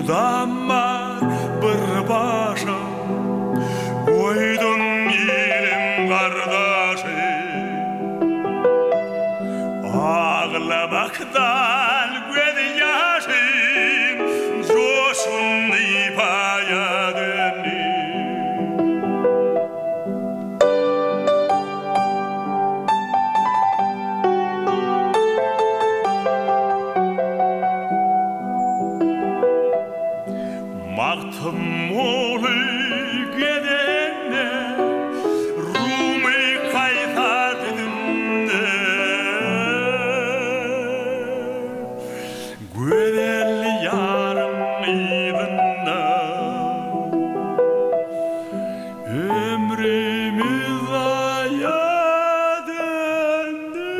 Damar bir başa koydun ilim kardeşi ağlamaktan göz yaşım coşun ipaya döndü. Maktım olu gidene Rumi kaytardım de Güzel yarım idinna Ömrümüz aya döndü.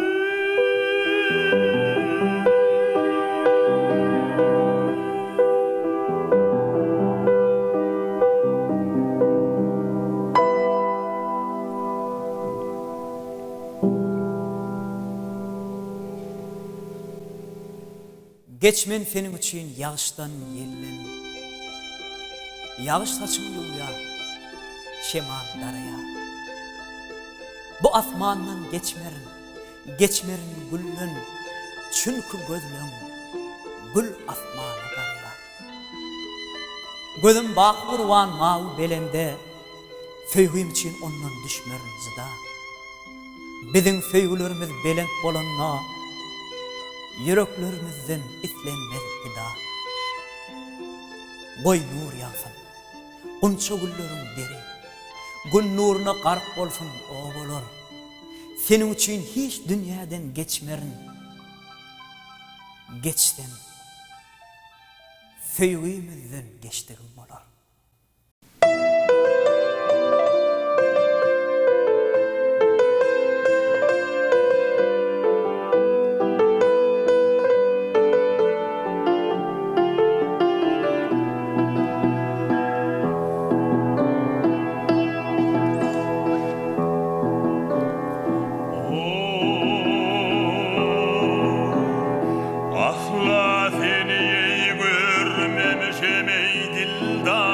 Geçmen senin için yağıştan yellen. Yağış saçılıyor şeman daraya. Bu asmandan geçmerin güllün. Çünkü gözlüm gül asmana daraya. Gözüm bak urvan mavi belende. Söygüyüm için ondan düşmerin zıda. Bizim söygülerimiz belend bolanna. Yüreklerimizden islenmez gıda. Boy nur yansın, unça güllerin beri. Gün nuruna garp olsun oğulur. Senin için hiç dünyadan geçmerin. Geçtim, söygüyümüzden geçtiğim olur. Asla seni görmemişim ey dildar.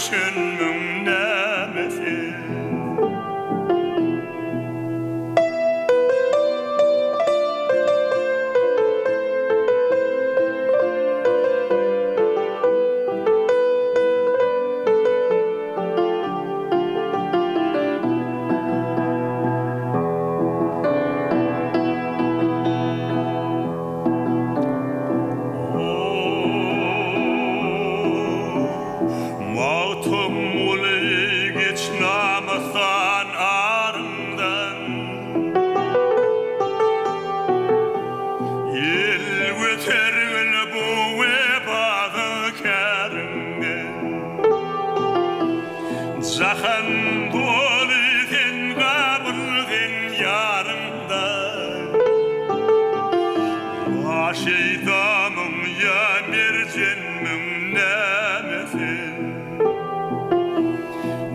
düşünmüm nemesi. Zahan doliden kabulden yarımda ya şeytanım ya mercenmim nemesin.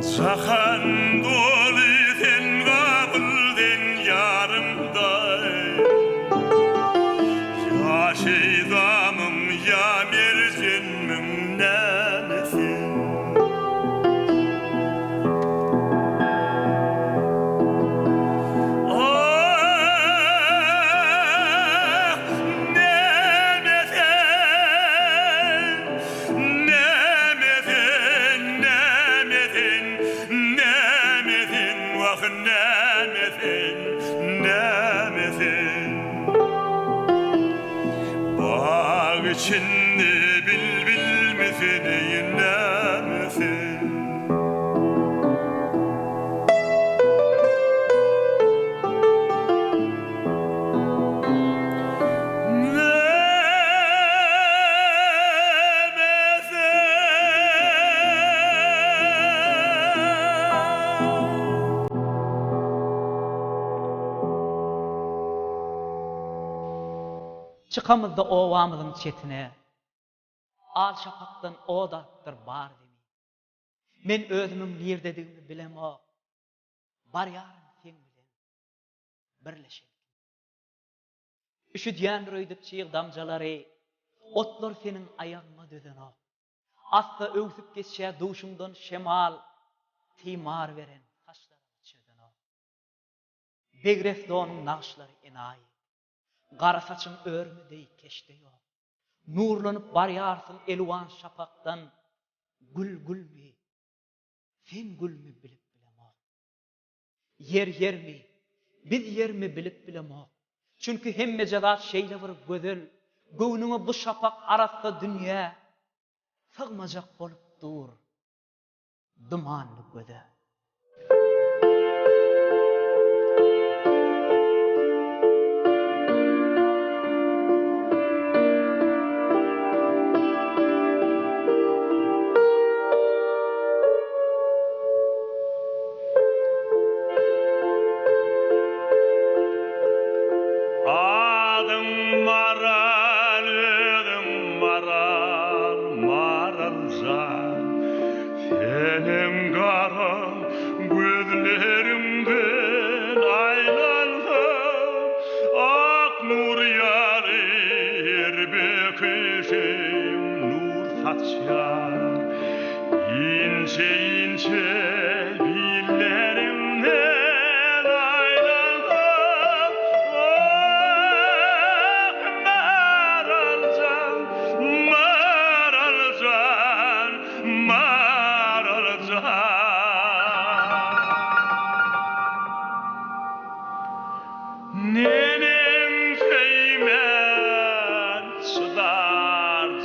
Zahan doliden kabulden yarımda ya şeytanım ya mercenmim nemesin. İçinde bil misin nemesin? Çıkamızda ovamızın çetine, al şapaktan o dattır bar demi. Men özümün nerdediğimi bilem o, bar yarın sen bilen, birleşelim. Üşüdyen röydüp çiğ damcaları, otlar senin ayağına düzen o. Asla öğsüp geçse duşumdan şemal, timar veren taşlarını çöden o. Begref doğunun nağışları enayi. Qara saçın örmüdey keşte yok. Nurlanıp baryarsın elvan şapaktan. Gül mi? Sen gül mi bilip bilemok. Yer mi? Biz yer mi bilip bilemok. Çünkü hemme jagat şeyle bir gözel. Göwnüňe bu şapak arasda dünya. Sığmajak bolup dur. Dumanlı göde. Senin kara gözlerimden aylansan ak nur yarir bekişim nur saçar ince billerimden aylansan ak maralcan nenem seymen çıdarcan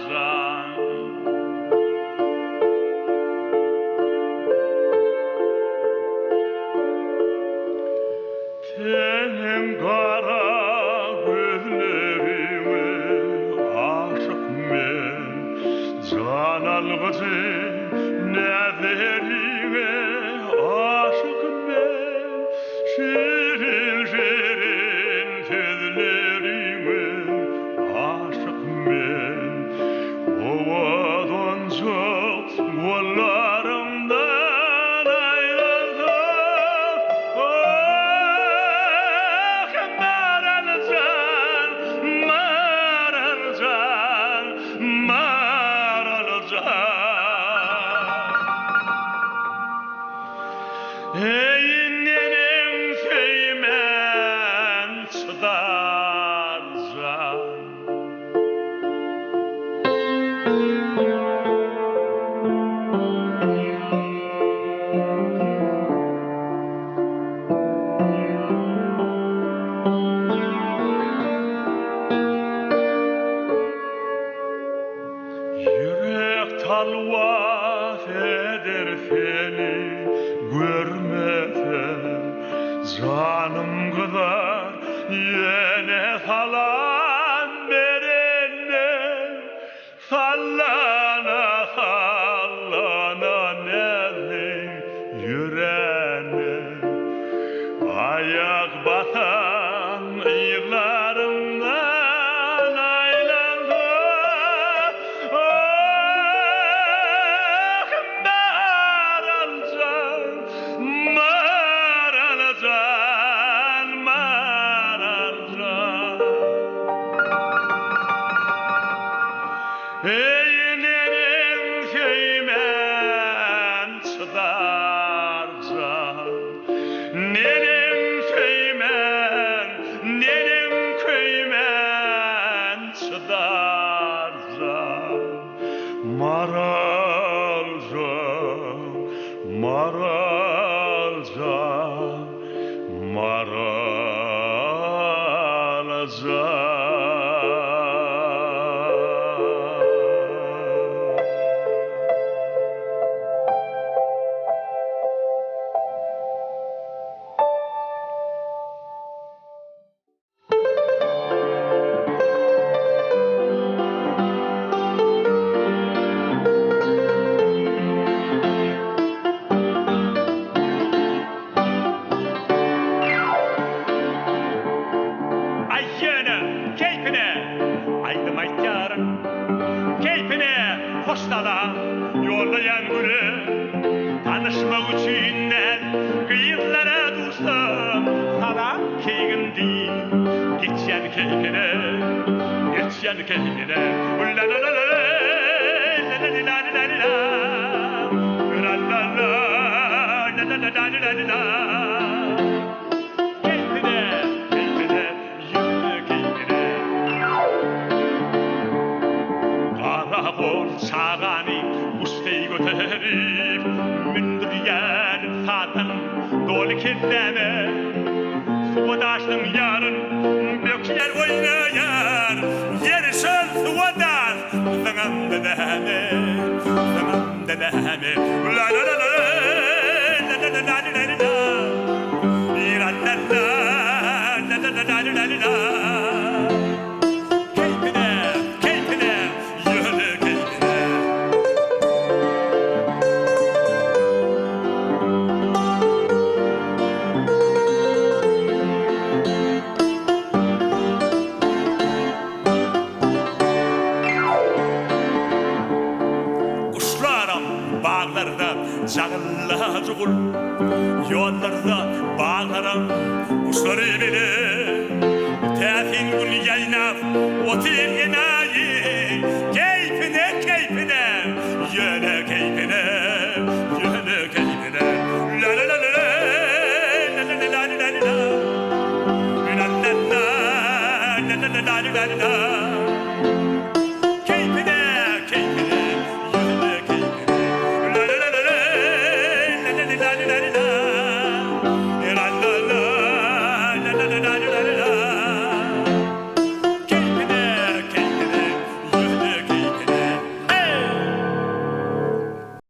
Eyinlerim feymen çıdar can. Yürek talvaf eder seni görmeden, canım kadar yine salam verene, sallana sallana nezin yürene, ayak basan yıllarımdan aylandı. Eylerim feymen çıdar can. Nenem feymen, nenem köymen çıdar can. Maral can, maral can, maral can. Ayyana, keyfine, aydım aytyarın, keyfine hoşlala, yollayan gülü, tanışmak üçinler, kıyıklara dursam, salam keygindi, geçen keyfine, geçen keyfine, ullalalala, lalalalalala, ulalala, lalalalalala. Çağani ustayı götürüp mündüryen satan dolu kendine suadaştım yarın büyükler oynayan yeri söz suadaş zaman dedeme la la la la la la la la la la la. Çağırla çukur, yollarda bağlaram kuşları bile. Tefin gün yaynap, otir enayi, keyfine keyfine, yöne keyfine, yöne keyfine. La la la la la, la la la la la la, la la la la la la la la.